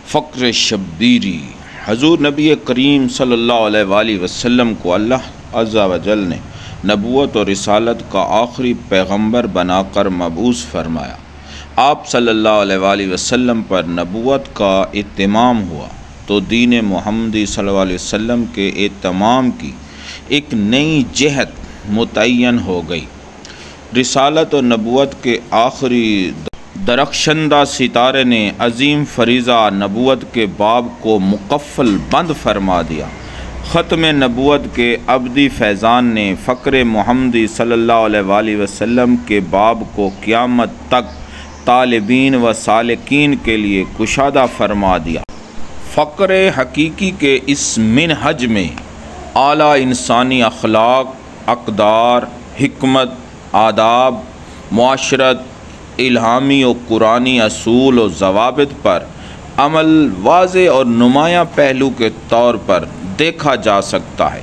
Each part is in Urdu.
فقر شبیری۔ حضور نبی کریم صلی اللہ علیہ وآلہ وسلم کو اللہ عز و جل نے نبوت اور رسالت کا آخری پیغمبر بنا کر مبعوث فرمایا۔ آپ صلی اللہ علیہ وآلہ وسلم پر نبوت کا اتمام ہوا تو دین محمدی صلی اللہ علیہ وسلم کے اتمام کی ایک نئی جہت متعین ہو گئی۔ رسالت اور نبوت کے آخری درخشندہ ستارے نے عظیم فریضہ نبوت کے باب کو مکفل بند فرما دیا۔ ختم نبوت کے ابدی فیضان نے فقر محمدی صلی اللہ علیہ وآلہ وسلم کے باب کو قیامت تک طالبین و سالکین کے لیے کشادہ فرما دیا۔ فقر حقیقی کے اس منہج میں اعلیٰ انسانی اخلاق، اقدار، حکمت، آداب، معاشرت، الہامی و قرآنی اصول و ضوابط پر عمل واضح اور نمایاں پہلو کے طور پر دیکھا جا سکتا ہے۔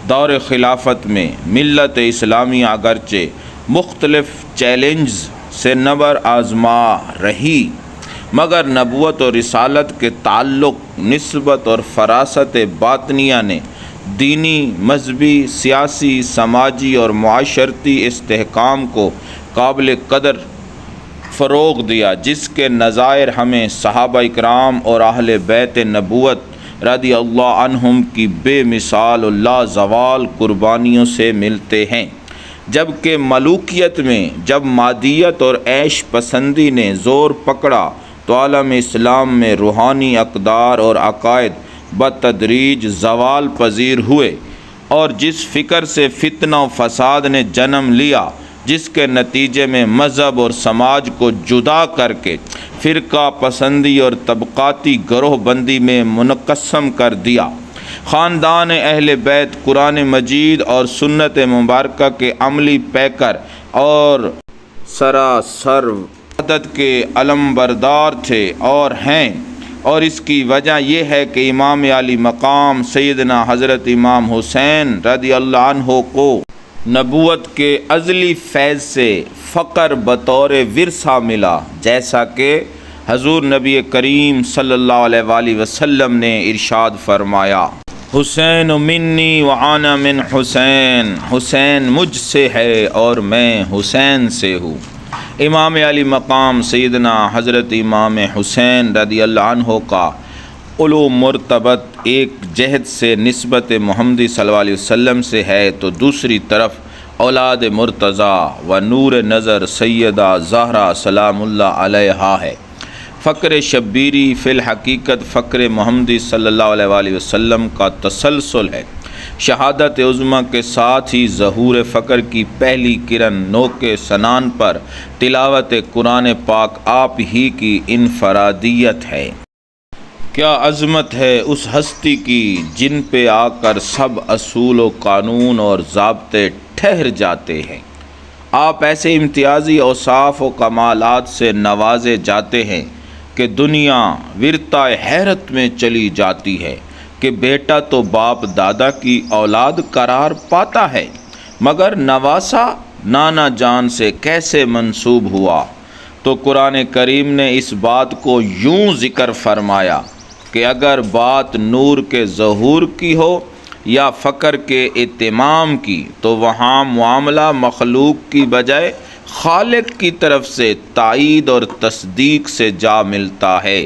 دور خلافت میں ملت اسلامی اگرچہ مختلف چیلنجز سے نبر آزما رہی، مگر نبوت اور رسالت کے تعلق، نسبت اور فراست باطنیہ نے دینی، مذہبی، سیاسی، سماجی اور معاشرتی استحکام کو قابل قدر فروغ دیا، جس کے نظائر ہمیں صحابہ اکرام اور اہل بیت نبوت رضی اللہ عنہم کی بے مثال و لازوال قربانیوں سے ملتے ہیں۔ جبکہ ملوکیت میں جب مادیت اور عیش پسندی نے زور پکڑا تو عالم اسلام میں روحانی اقدار اور عقائد بتدریج زوال پذیر ہوئے، اور جس فکر سے فتنہ و فساد نے جنم لیا، جس کے نتیجے میں مذہب اور سماج کو جدا کر کے فرقہ پسندی اور طبقاتی گروہ بندی میں منقسم کر دیا، خاندان اہل بیت قرآن مجید اور سنت مبارکہ کے عملی پیکر اور سراسر وحدت کے علمبردار تھے اور ہیں، اور اس کی وجہ یہ ہے کہ امام علی مقام سیدنا حضرت امام حسین رضی اللہ عنہ کو نبوت کے ازلی فیض سے فقر بطور ورثہ ملا، جیسا کہ حضور نبی کریم صلی اللہ علیہ وآلہ وسلم نے ارشاد فرمایا، حسین منی وانا من حسین، حسین مجھ سے ہے اور میں حسین سے ہوں۔ امام علی مقام سیدنا حضرت امام حسین رضی اللہ عنہ کا علو مرتبط ایک جہت سے نسبت محمدی صلی اللہ علیہ وسلم سے ہے تو دوسری طرف اولاد مرتضیٰ و نور نظر سیدہ زہرا سلام اللہ علیہا ہے۔ فقر شبیری فی الحقیقت فقر محمدی صلی اللہ علیہ وآلہ وسلم کا تسلسل ہے۔ شہادت عظمیٰ کے ساتھ ہی ظہور فقر کی پہلی کرن نوک سنان پر تلاوت قرآن پاک آپ ہی کی انفرادیت ہے۔ کیا عظمت ہے اس ہستی کی جن پہ آ کر سب اصول و قانون اور ضابطے ٹھہر جاتے ہیں۔ آپ ایسے امتیازی اوصاف و کمالات سے نوازے جاتے ہیں کہ دنیا ورطہ حیرت میں چلی جاتی ہے کہ بیٹا تو باپ دادا کی اولاد قرار پاتا ہے، مگر نواسا نانا جان سے کیسے منسوب ہوا؟ تو قرآن کریم نے اس بات کو یوں ذکر فرمایا کہ اگر بات نور کے ظہور کی ہو یا فقر کے اتمام کی تو وہاں معاملہ مخلوق کی بجائے خالق کی طرف سے تائید اور تصدیق سے جا ملتا ہے۔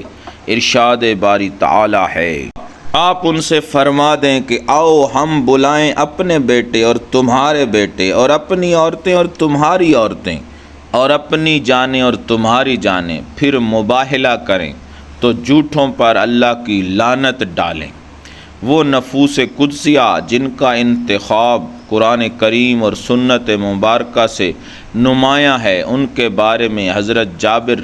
ارشاد باری تعالی ہے، آپ ان سے فرما دیں کہ آؤ ہم بلائیں اپنے بیٹے اور تمہارے بیٹے، اور اپنی عورتیں اور تمہاری عورتیں، اور اپنی جانیں اور تمہاری جانیں، پھر مباہلہ کریں تو جھوٹوں پر اللہ کی لعنت ڈالیں۔ وہ نفوس قدسیہ جن کا انتخاب قرآن کریم اور سنت مبارکہ سے نمایاں ہے، ان کے بارے میں حضرت جابر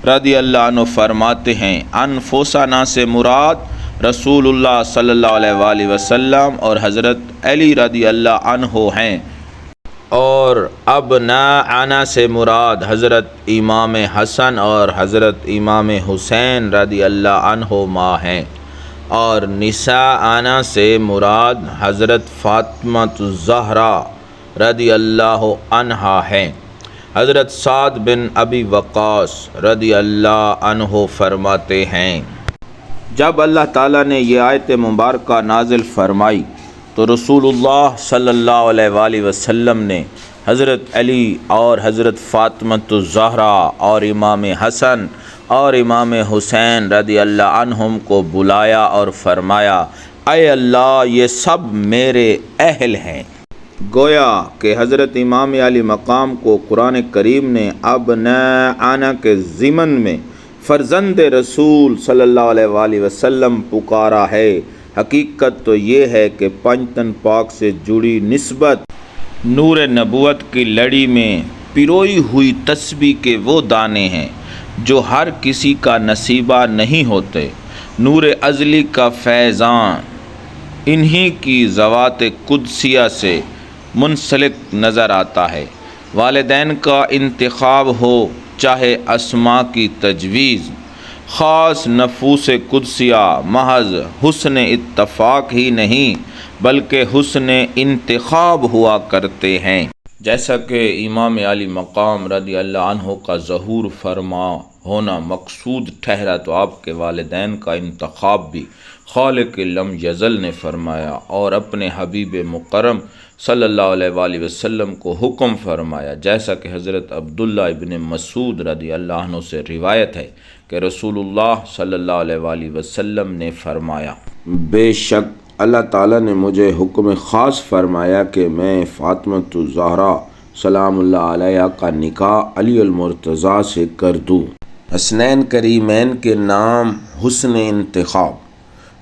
رضی اللہ عنہ فرماتے ہیں، انفسنا سے مراد رسول اللہ صلی اللہ علیہ وآلہ وسلم اور حضرت علی رضی اللہ عنہ ہیں، اور ابناءنا سے مراد حضرت امام حسن اور حضرت امام حسین رضی اللہ عنہما ہیں، اور نساءنا سے مراد حضرت فاطمہ الزہرا رضی اللہ عنہا ہیں۔ حضرت سعد بن ابی وقاص رضی اللہ عنہ فرماتے ہیں، جب اللہ تعالیٰ نے یہ آیت مبارکہ نازل فرمائی تو رسول اللہ صلی اللہ علیہ وآلہ وسلم نے حضرت علی اور حضرت فاطمۃ الزہرا اور امام حسن اور امام حسین رضی اللہ عنہم کو بلایا اور فرمایا، اے اللہ یہ سب میرے اہل ہیں۔ گویا کہ حضرت امام علی مقام کو قرآن کریم نے ابناءنا کے ضمن میں فرزند رسول صلی اللہ علیہ وآلہ وسلم پکارا ہے۔ حقیقت تو یہ ہے کہ پنجتن پاک سے جڑی نسبت نور نبوت کی لڑی میں پروئی ہوئی تسبیح کے وہ دانے ہیں جو ہر کسی کا نصیبہ نہیں ہوتے۔ نور ازلی کا فیضان انہی کی ذوات قدسیہ سے منسلک نظر آتا ہے۔ والدین کا انتخاب ہو چاہے اسماء کی تجویز، خاص نفوس قدسیہ محض حسن اتفاق ہی نہیں بلکہ حسن انتخاب ہوا کرتے ہیں۔ جیسا کہ امام علی مقام رضی اللہ عنہ کا ظہور فرما ہونا مقصود ٹھہرا تو آپ کے والدین کا انتخاب بھی خالق لم یزل نے فرمایا اور اپنے حبیب مکرم صلی اللہ علیہ وآلہ وسلم کو حکم فرمایا، جیسا کہ حضرت عبداللہ ابن مسعود رضی اللہ عنہ سے روایت ہے کہ رسول اللہ صلی اللہ علیہ وآلہ وسلم نے فرمایا، بے شک اللہ تعالیٰ نے مجھے حکم خاص فرمایا کہ میں فاطمۃ الزہرا سلام اللہ علیہ کا نکاح علی المرتضیٰ سے کر دوں۔ حسنین کریمین کے نام حسن انتخاب۔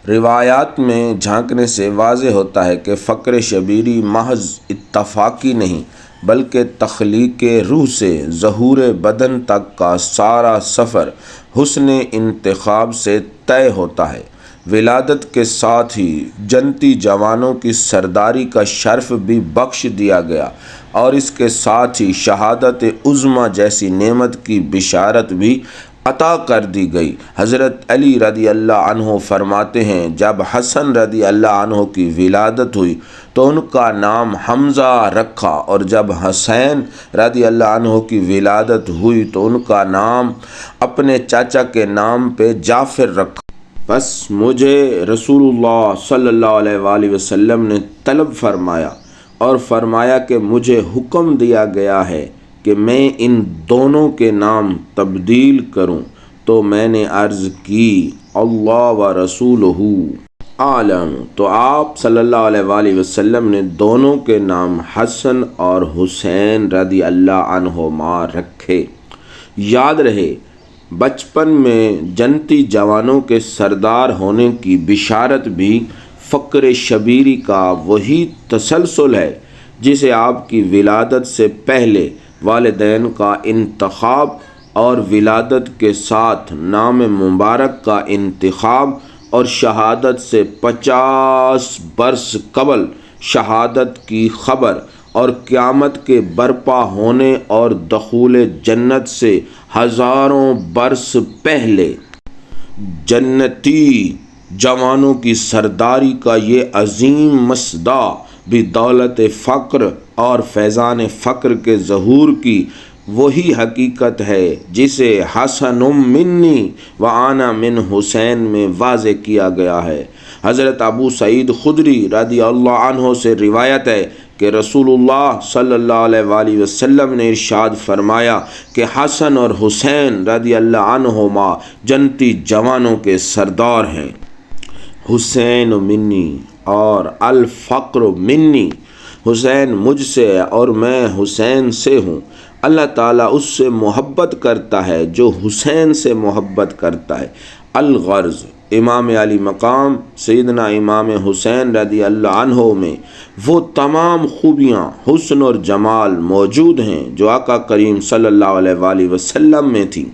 روایات میں جھانکنے سے واضح ہوتا ہے کہ فقر شبیری محض اتفاقی نہیں بلکہ تخلیق روح سے ظہور بدن تک کا سارا سفر حسن انتخاب سے طے ہوتا ہے۔ ولادت کے ساتھ ہی جنتی جوانوں کی سرداری کا شرف بھی بخش دیا گیا اور اس کے ساتھ ہی شہادت عظمیٰ جیسی نعمت کی بشارت بھی عطا کر دی گئی۔ حضرت علی رضی اللہ عنہ فرماتے ہیں، جب حسن رضی اللہ عنہ کی ولادت ہوئی تو ان کا نام حمزہ رکھا اور جب حسین رضی اللہ عنہ کی ولادت ہوئی تو ان کا نام اپنے چاچا کے نام پہ جعفر رکھا۔ بس مجھے رسول اللہ صلی اللہ علیہ وآلہ وسلم نے طلب فرمایا اور فرمایا کہ مجھے حکم دیا گیا ہے کہ میں ان دونوں کے نام تبدیل کروں، تو میں نے عرض کی اللہ و رسولہ عالم، تو آپ صلی اللہ علیہ وآلہ وسلم نے دونوں کے نام حسن اور حسین رضی اللہ عنہما رکھے۔ یاد رہے بچپن میں جنتی جوانوں کے سردار ہونے کی بشارت بھی فقر شبیری کا وہی تسلسل ہے جسے آپ کی ولادت سے پہلے والدین کا انتخاب اور ولادت کے ساتھ نام مبارک کا انتخاب اور شہادت سے 50 برس قبل شہادت کی خبر اور قیامت کے برپا ہونے اور دخول جنت سے ہزاروں برس پہلے جنتی جوانوں کی سرداری کا یہ عظیم مصداع بھی دولت فقر اور فیضان فقر کے ظہور کی وہی حقیقت ہے جسے حسن منی و انا من حسین میں واضح کیا گیا ہے۔ حضرت ابو سعید خدری رضی اللہ عنہ سے روایت ہے کہ رسول اللہ صلی اللہ علیہ وآلہ وسلم نے ارشاد فرمایا کہ حسن اور حسین رضی اللہ عنہما جنتی جوانوں کے سردار ہیں۔ حسین منی اور الفقر منی، حسین مجھ سے اور میں حسین سے ہوں۔ اللہ تعالیٰ اس سے محبت کرتا ہے جو حسین سے محبت کرتا ہے۔ الغرض امام علی مقام سیدنا امام حسین رضی اللہ عنہ میں وہ تمام خوبیاں، حسن اور جمال موجود ہیں جو آقا کریم صلی اللہ علیہ وآلہ وسلم میں تھیں۔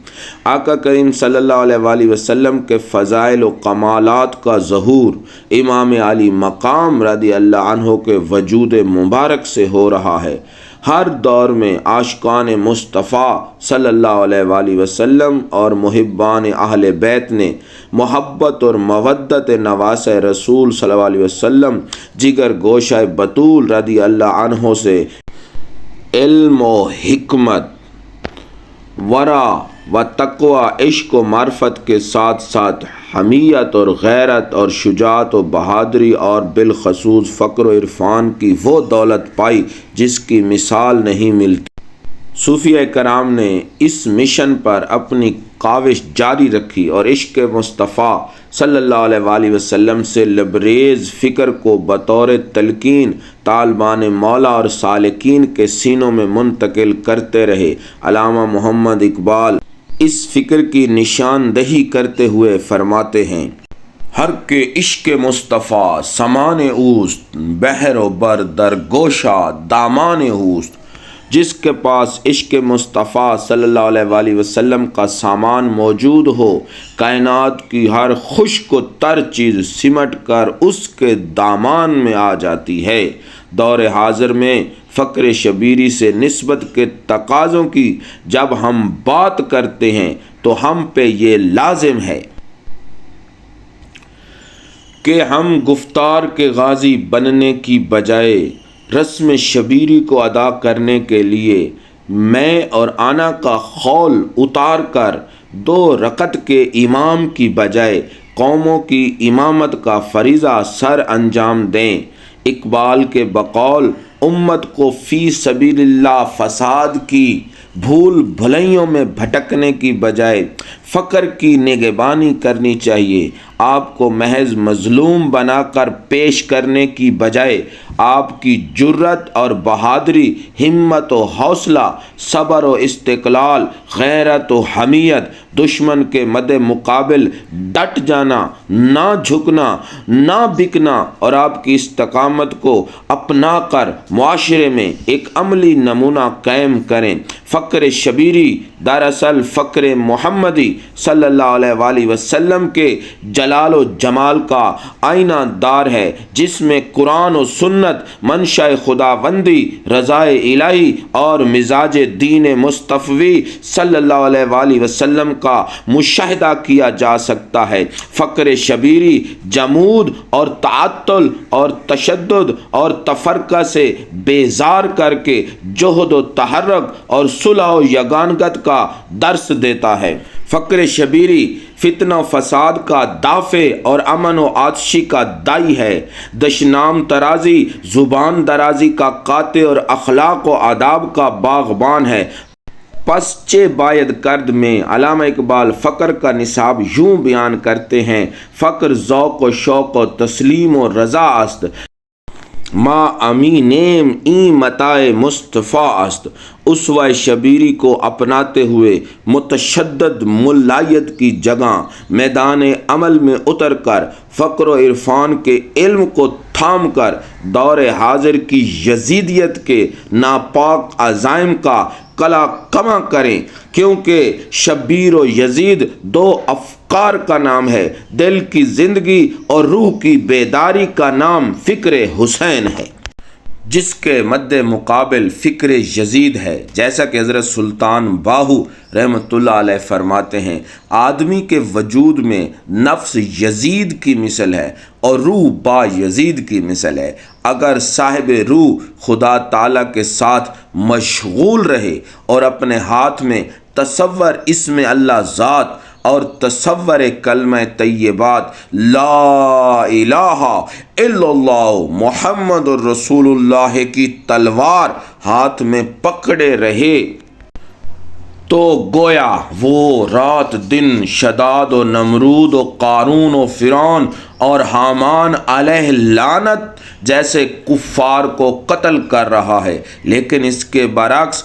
آقا کریم صلی اللہ علیہ وآلہ وسلم کے فضائل و کمالات کا ظہور امام علی مقام رضی اللہ عنہ کے وجود مبارک سے ہو رہا ہے۔ ہر دور میں عاشقان مصطفیٰ صلی اللہ علیہ وآلہ وسلم اور محبان اہل بیت نے محبت اور مودت نواس رسول صلی اللہ علیہ وسلم جگر گوشہ بطول رضی اللہ عنہ سے علم و حکمت، ورع و تقوی، عشق و معرفت کے ساتھ ساتھ حمیت اور غیرت اور شجاعت و بہادری اور بالخصوص فقر و عرفان کی وہ دولت پائی جس کی مثال نہیں ملتی۔ صوفیہ کرام نے اس مشن پر اپنی کاوش جاری رکھی اور عشق مصطفیٰ صلی اللہ علیہ وآلہ وسلم سے لبریز فکر کو بطور تلقین طالبان مولا اور سالکین کے سینوں میں منتقل کرتے رہے۔ علامہ محمد اقبال اس فکر کی نشاندہی کرتے ہوئے فرماتے ہیں: ہر کے عشق مصطفیٰ سامان اوست، بحر و بر در گوشا دامان اوست۔ جس کے پاس عشق مصطفیٰ صلی اللہ علیہ وآلہ وسلم کا سامان موجود ہو، کائنات کی ہر خشک و تر چیز سمٹ کر اس کے دامان میں آ جاتی ہے۔ دور حاضر میں فقر شبیری سے نسبت کے تقاضوں کی جب ہم بات کرتے ہیں تو ہم پہ یہ لازم ہے کہ ہم گفتار کے غازی بننے کی بجائے رسم شبیری کو ادا کرنے کے لیے میں اور آنا کا خول اتار کر 2 رکعت کے امام کی بجائے قوموں کی امامت کا فریضہ سر انجام دیں۔ اقبال کے بقول امت کو فی سبیل اللہ فساد کی بھول بھلائیوں میں بھٹکنے کی بجائے فقر کی نگہبانی کرنی چاہیے۔ آپ کو محض مظلوم بنا کر پیش کرنے کی بجائے آپ کی جرت اور بہادری، ہمت و حوصلہ، صبر و استقلال، غیرت و حمیت، دشمن کے مد مقابل ڈٹ جانا، نہ جھکنا، نہ بکنا اور آپ کی استقامت کو اپنا کر معاشرے میں ایک عملی نمونہ قائم کریں۔ فقر شبیری دراصل فقر محمدی صلی اللہ علیہ وآلہ وسلم کے جلال و جمال کا آئینہ دار ہے، جس میں قرآن و سنت، منشاء خداوندی، رضائے الہی اور مزاج دین مصطفی صلی اللہ علیہ وآلہ وسلم کا مشاہدہ کیا جا سکتا ہے۔ فقر شبیری جمود اور تعطل اور تشدد اور تفرقہ سے بیزار کر کے جہد و تحرک اور صلح و یگانگت کا درس دیتا ہے۔ فقر شبیری فتنہ و فساد کا دافع اور امن و آتشی کا دائی ہے، دشنام ترازی، زبان درازی کا قاطع اور اخلاق و آداب کا باغبان ہے۔ پس چہ باید کرد میں علامہ اقبال فقر کا نصاب یوں بیان کرتے ہیں: فقر ذوق و شوق و تسلیم و رضا است، ما امینیم این متاع مصطفیٰ است۔ اسوہ شبیری کو اپناتے ہوئے متشدد ملائیت کی جگہ میدان عمل میں اتر کر فقر و عرفان کے علم کو تھام کر دور حاضر کی یزیدیت کے ناپاک عزائم کا قلع کما کریں، کیونکہ شبیر و یزید 2 افکار کا نام ہے۔ دل کی زندگی اور روح کی بیداری کا نام فکر حسین ہے، جس کے مد مقابل فکر یزید ہے۔ جیسا کہ حضرت سلطان باہو رحمۃ اللہ علیہ فرماتے ہیں: آدمی کے وجود میں نفس یزید کی مثل ہے اور روح با یزید کی مثل ہے۔ اگر صاحب روح خدا تعالیٰ کے ساتھ مشغول رہے اور اپنے ہاتھ میں تصور اسم اللہ ذات اور تصور کلمہ طیبات لا الہ الا اللہ محمد الرسول اللہ کی تلوار ہاتھ میں پکڑے رہے تو گویا وہ رات دن شداد و نمرود و قارون و فرعون اور حامان علیہ لعنت جیسے کفار کو قتل کر رہا ہے۔ لیکن اس کے برعکس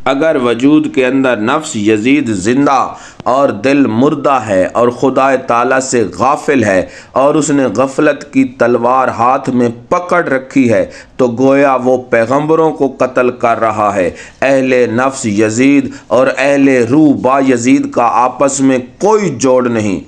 اگر وجود کے اندر نفس یزید زندہ اور دل مردہ ہے اور خدا تعالیٰ سے غافل ہے اور اس نے غفلت کی تلوار ہاتھ میں پکڑ رکھی ہے تو گویا وہ پیغمبروں کو قتل کر رہا ہے۔ اہل نفس یزید اور اہل روح با یزید کا آپس میں کوئی جوڑ نہیں۔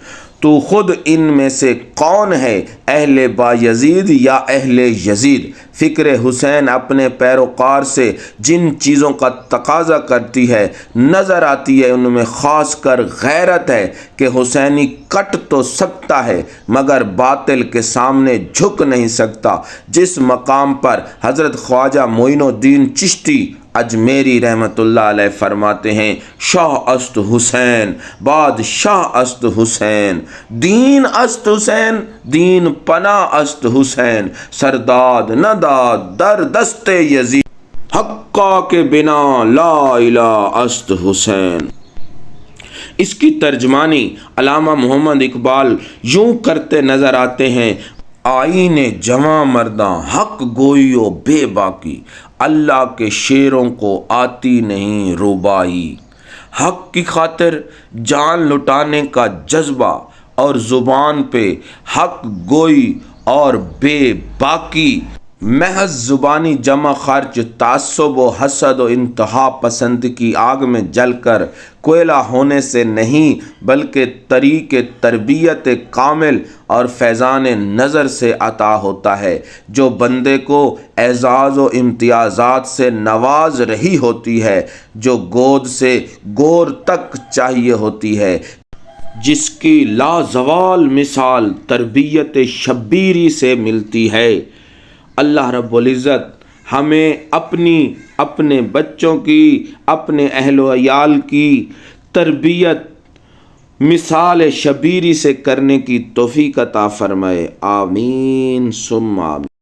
تو خود ان میں سے کون ہے، اہل با یزید یا اہل یزید؟ فکر حسین اپنے پیروکار سے جن چیزوں کا تقاضا کرتی ہے نظر آتی ہے، ان میں خاص کر غیرت ہے کہ حسینی کٹ تو سکتا ہے مگر باطل کے سامنے جھک نہیں سکتا۔ جس مقام پر حضرت خواجہ معین الدین چشتی اجمیری رحمۃ اللہ علیہ فرماتے ہیں شاہ است حسین بادشاہ است حسین دین است حسین دین پناہ است حسین سرداد نہ داد در دست یزید حقا کے بنا لا الہ است حسین۔ اس کی ترجمانی علامہ محمد اقبال یوں کرتے نظر آتے ہیں: آئین جواں مرداں حق گوئی و بے باکی، اللہ کے شیروں کو آتی نہیں ربائی۔ حق کی خاطر جان لٹانے کا جذبہ اور زبان پہ حق گوئی اور بے باکی، محض زبانی جمع خرچ تعصب و حسد و انتہا پسند کی آگ میں جل کر کوئلہ ہونے سے نہیں بلکہ طریق تربیت کامل اور فیضان نظر سے عطا ہوتا ہے، جو بندے کو اعزاز و امتیازات سے نواز رہی ہوتی ہے، جو گود سے گور تک چاہیے ہوتی ہے، جس کی لازوال مثال تربیت شبیری سے ملتی ہے۔ اللہ رب العزت ہمیں اپنے بچوں کی، اپنے اہل و عیال کی تربیت مثال شبیری سے کرنے کی توفیق عطا فرمائے، آمین ثم آمین۔